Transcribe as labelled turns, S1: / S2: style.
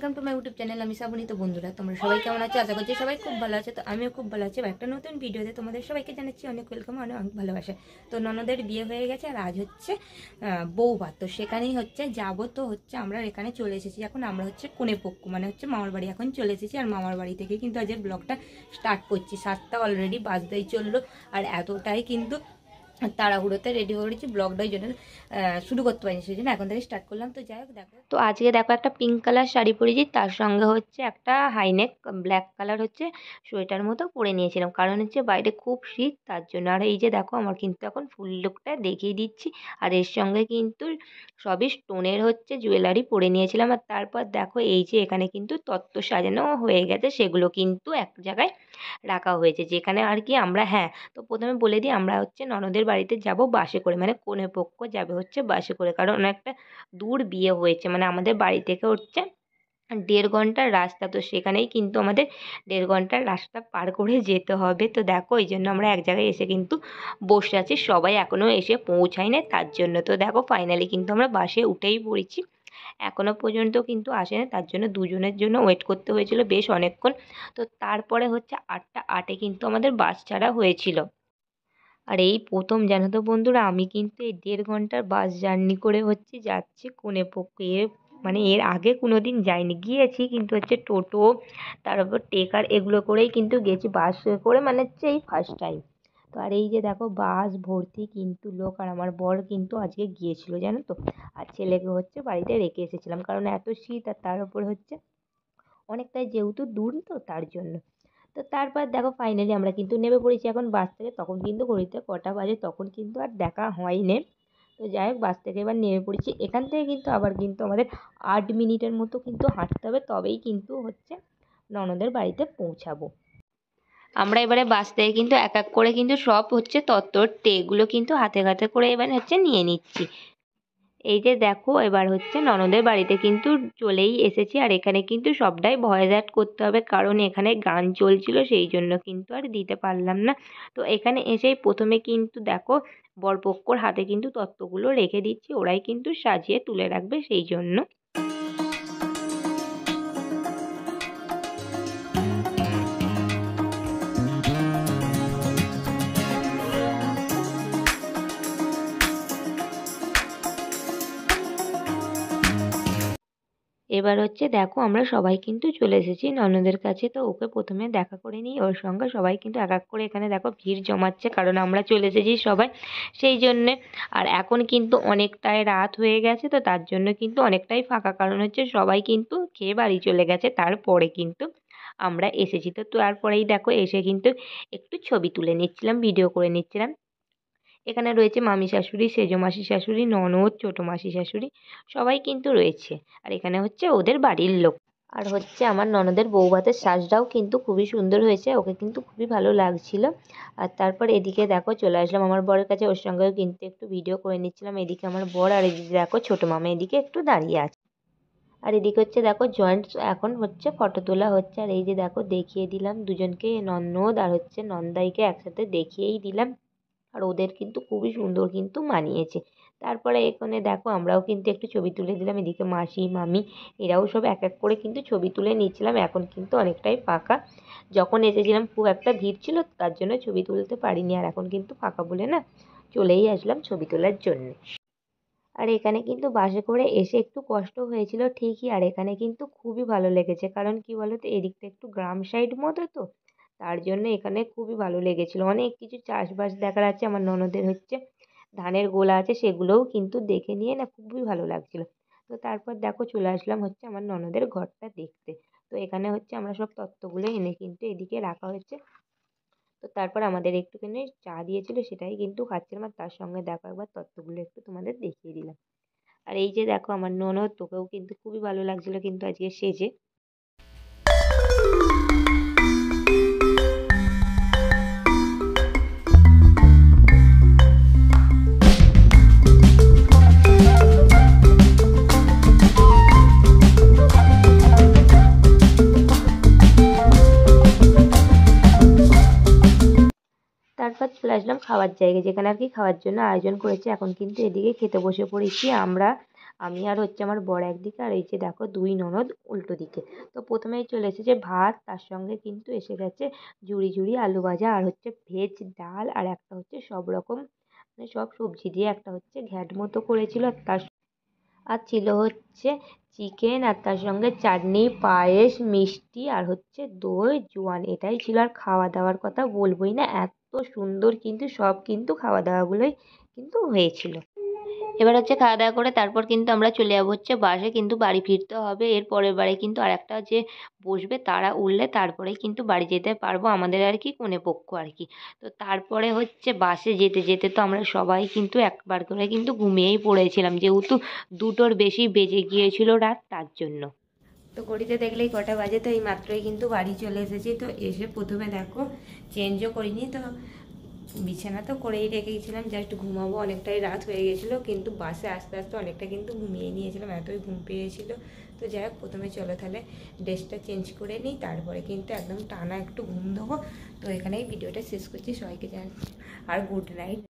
S1: Welcome to my YouTube channel. আমি শ্রাবণী। তো বন্ধুরা, তোমরা সবাই কেমন আছো? আশা করছি সবাই খুব ভালো আছে। তো আমিও খুব ভালো আছি। একটা নতুন ভিডিওতে তোমাদের সবাইকে জানাচ্ছি অনেক ওয়েলকাম, অনেক ভালোবাসা। তো ননদের বিয়ে হয়ে গেছে আর আজ হচ্ছে বউভাত। তো সেখানেই হচ্ছে যাবো। তো হচ্ছে আমরা এখানে চলে এসেছি। এখন আমরা হচ্ছে কোণে পক্ষ মানে হচ্ছে মামার বাড়ি এখন চলে এসেছি। আর মামার বাড়ি থেকে কিন্তু আজকের ব্লগটা স্টার্ট করছি। 7টা অলরেডি বাজতেই চললো। আর এতটাই কিন্তু তাড়াহুড়োতে রেডি হয়ে গেছি, ব্লগটাই জন্য শুরু করতে পারিনি, সেই জন্য এখন থেকে স্টার্ট করলাম। তো যাই হোক, দেখো তো আজকে দেখো একটা পিঙ্ক কালার শাড়ি পরেছি, তার সঙ্গে হচ্ছে একটা হাইনেক ব্ল্যাক কালার হচ্ছে সোয়েটার মতো পরে নিয়েছিলাম, কারণ হচ্ছে বাইরে খুব শীত, তার জন্য। আর এই যে দেখো আমার কিন্তু এখন ফুল লুকটা দেখিয়ে দিচ্ছি। আর এর সঙ্গে কিন্তু সবই স্টোনের হচ্ছে জুয়েলারি পরে নিয়েছিলাম। আর তারপর দেখো এই যে এখানে কিন্তু তত্ত্ব সাজানো হয়ে গেছে, সেগুলো কিন্তু এক জায়গায় রাখা হয়েছে, যেখানে আর কি আমরা তো প্রথমে বলে দিই, আমরা হচ্ছে ননদের বাড়িতে যাব বাসে করে, মানে কনে পক্ষ যাবে হচ্ছে বাসে করে, কারণ অনেকটা দূর বিয়ে হয়েছে, মানে আমাদের বাড়ি থেকে হচ্ছে 1.5 ঘন্টার রাস্তা। তো সেখানেই কিন্তু আমাদের 1.5 ঘন্টার রাস্তা পার করে যেতে হবে। তো দেখো এই জন্য আমরা এক জায়গায় এসে কিন্তু বসে আছি, সবাই এখনও এসে পৌঁছায় না, তার জন্য। তো দেখো ফাইনালি কিন্তু আমরা বাসে উঠেই পড়েছি, এখনো পর্যন্ত কিন্তু আসেনি, তার জন্য দুজনের জন্য ওয়েট করতে হয়েছিল বেশ অনেকক্ষণ। তো তারপরে হচ্ছে 8টা 8-এ কিন্তু আমাদের বাস ছাড়া হয়েছিল। আর এই প্রথম জানো তো বন্ধুরা, আমি কিন্তু এই 1.5 ঘন্টার বাস জার্নি করে হচ্ছে যাচ্ছি কোণে পক্ষে। মানে এর আগে কোনো দিন যাইনি, গিয়েছি কিন্তু হচ্ছে টোটো, তারপর টেকার, এগুলো করেই কিন্তু গেছি, বাস করে মানে হচ্ছে এই ফার্স্ট টাইম। তো আর এই যে দেখো বাস ভর্তি কিন্তু লোক, আর আমার বর কিন্তু আজকে গিয়েছিল জানো তো। আর ছেলেকে হচ্ছে বাড়িতে রেখে এসেছিলাম, কারণ এত শীত, আর তার উপরে হচ্ছে অনেকটাই যেহেতু দূর, তো তার জন্য। তো তারপর দেখো ফাইনালি আমরা কিন্তু নেমে পড়েছি এখন বাস থেকে। তখন কিন্তু ঘড়িতে কটা বাজে তখন কিন্তু আর দেখা হয়নি। তো যাই হোক, বাস থেকে এবার নেমে পড়েছি। এখান থেকে কিন্তু আবার কিন্তু আমাদের 8 মিনিটের মতো কিন্তু হাঁটতে হবে, তবেই কিন্তু হচ্ছে ননদের বাড়িতে পৌঁছাবো। আমরা এবারে বাস থেকে কিন্তু এক এক করে কিন্তু সব হচ্ছে তত্ত্বর ট্রেগুলো কিন্তু হাতে হাতে করে এবার হচ্ছে নিয়ে নিচ্ছি। এই যে দেখো এবার হচ্ছে ননদের বাড়িতে কিন্তু চলেই এসেছি। আর এখানে কিন্তু সবটাই ভয়েস অ্যাড করতে হবে, কারণ এখানে গান চলছিল, সেই জন্য কিন্তু আর দিতে পারলাম না। তো এখানে এসেই প্রথমে কিন্তু দেখো বরপক্ষর হাতে কিন্তু তত্ত্বগুলো রেখে দিচ্ছি, ওরাই কিন্তু সাজিয়ে তুলে রাখবে, সেই জন্য। এবার হচ্ছে দেখো আমরা সবাই কিন্তু চলে এসেছি ননদের কাছে। তো ওকে প্রথমে দেখা করে নিই, ওর সঙ্গে সবাই কিন্তু এক এক করে এখানে দেখো ভিড় জমাচ্ছে, কারণ আমরা চলে এসেছি সবাই, সেই জন্যে। আর এখন কিন্তু অনেকটাই রাত হয়ে গেছে, তো তার জন্য কিন্তু অনেকটাই ফাঁকা, কারণ হচ্ছে সবাই কিন্তু খেয়ে বাড়ি চলে গেছে, তারপরে কিন্তু আমরা এসেছি। তো তারপরেই দেখো এসে কিন্তু একটু ছবি তুলে নিচ্ছিলাম, ভিডিও করে নিচ্ছিলাম। এখানে রয়েছে মামি শাশুড়ি, সেজো মাসি শাশুড়ি, ননদ, ছোট মাসি শাশুড়ি, সবাই কিন্তু রয়েছে। আর এখানে হচ্ছে ওদের বাড়ির লোক। আর হচ্ছে আমার ননদের বউ ভাতের সাজটাও কিন্তু খুবই সুন্দর হয়েছে, ওকে কিন্তু খুবই ভালো লাগছিল। আর তারপর এদিকে দেখো চলে আসলাম আমার বরের কাছে, ওর সঙ্গেও কিন্তু একটু ভিডিও করে নিচ্ছিলাম। এদিকে আমার বর, আর এদিকে দেখো ছোট মামা এদিকে একটু দাঁড়িয়ে আছে। আর এদিকে হচ্ছে দেখো জয়েন্ট এখন হচ্ছে ফটো তোলা হচ্ছে। আর এই যে দেখো দেখিয়ে দিলাম দুজনকে, ননদ আর হচ্ছে নন্দাইকে একসাথে দেখিয়েই দিলাম। আর ওদের কিন্তু খুবই সুন্দর কিন্তু মানিয়েছে। তারপরে এখানে দেখো আমরাও কিন্তু একটু ছবি তুলে দিলাম, এদিকে মাসি মামি এরাও সব এক এক করে কিন্তু ছবি তুলে নিচ্ছিলাম। এখন কিন্তু অনেকটাই ফাঁকা, যখন এসেছিলাম খুব একটা ভিড় ছিল, তার জন্য ছবি তুলতে পারিনি। আর এখন কিন্তু ফাঁকা বলে না, চলেই আসলাম ছবি তোলার জন্য। আর এখানে কিন্তু বাসে করে এসে একটু কষ্ট হয়েছিল ঠিকই, আর এখানে কিন্তু খুবই ভালো লেগেছে, কারণ কি বলতো এদিকটা একটু গ্রাম সাইড মতো, তো তার জন্য এখানে খুবই ভালো লেগেছিল। অনেক কিছু চাষবাস দেখা যাচ্ছে, আমার ননদের হচ্ছে ধানের গোলা আছে, সেগুলোও কিন্তু দেখে নিয়ে না খুবই ভালো লাগছিল। তো তারপর দেখো চলে আসলাম হচ্ছে আমার ননদের ঘরটা দেখতে। তো এখানে হচ্ছে আমরা সব তত্ত্বগুলো এনে কিন্তু এদিকে রাখা হয়েছে। তো তারপর আমাদের একটুখানি চা দিয়েছিল, সেটাই কিন্তু খাচ্ছিলাম। আর তার সঙ্গে দেখো একবার তত্ত্বগুলো একটু তোমাদের দেখিয়ে দিলাম। আর এই যে দেখো আমার ননদ, তোকেও কিন্তু খুবই ভালো লাগছিল কিন্তু আজকে সেজে। তারপর চলে আসলাম খাওয়ার জায়গায়, যেখানে আর কি খাওয়ার জন্য আয়োজন করেছে। এখন কিন্তু এদিকে খেতে বসে পড়েছি আমরা, আমি আর হচ্ছে আমার বর একদিকে, আর এই যে দেখো দুই ননদ উল্টো দিকে। তো প্রথমেই চলে এসেছে ভাত, তার সঙ্গে কিন্তু এসে গেছে ঝুড়ি ঝুড়ি আলু ভাজা, আর হচ্ছে ভেজ ডাল, আর একটা হচ্ছে সব রকম মানে সব সবজি দিয়ে একটা হচ্ছে ঘ্যাট মতো করেছিল, আর ছিল হচ্ছে চিকেন, আর তার সঙ্গে চাটনি, পায়েস, মিষ্টি, আর হচ্ছে দই, জোয়ান। এটাই ছিল। আর খাওয়া দাওয়ার কথা বলবোই না, এত সুন্দর কিন্তু সব কিন্তু খাওয়া দাওয়াগুলোই কিন্তু হয়েছিল। এবার হচ্ছে খাওয়া দাওয়া করে তারপর কিন্তু আমরা চলে যাবো হচ্ছে বাসে, কিন্তু বাড়ি ফিরতে হবে। এর পরের বারে কিন্তু আর একটা যে বসবে তারা উঠলে তারপরেই কিন্তু বাড়ি যেতে পারবো, আমাদের আর কি কনে পক্ষ আর কি। তো তারপরে হচ্ছে বাসে যেতে যেতে তো আমরা সবাই কিন্তু একবার করে কিন্তু ঘুমিয়েই পড়েছিলাম, যেহেতু 2টোর বেশি বেজে গিয়েছিল রাত, তার জন্য। তো ঘড়িতে দেখলেই কটা বাজে, তো এই মাত্রই কিন্তু বাড়ি চলে এসেছি। তো এসে প্রথমে দেখো চেঞ্জও করিনি, তো বিছানা তো করেই রেখেছিলাম, জাস্ট ঘুমাবো, অনেকটাই রাত হয়ে গেছিলো, কিন্তু বাসে আস্তে আস্তে অনেকটা কিন্তু ঘুমিয়ে নিয়েছিলাম, এতই ঘুম পেয়েছিল। তো যাই হোক, প্রথমে চলো তাহলে ড্রেসটা চেঞ্জ করে নিই, তারপরে কিন্তু একদম টানা একটু ঘুম দেবো। তো এখানেই ভিডিওটা শেষ করছি, সবাইকে জানাচ্ছি আর গুড নাইট।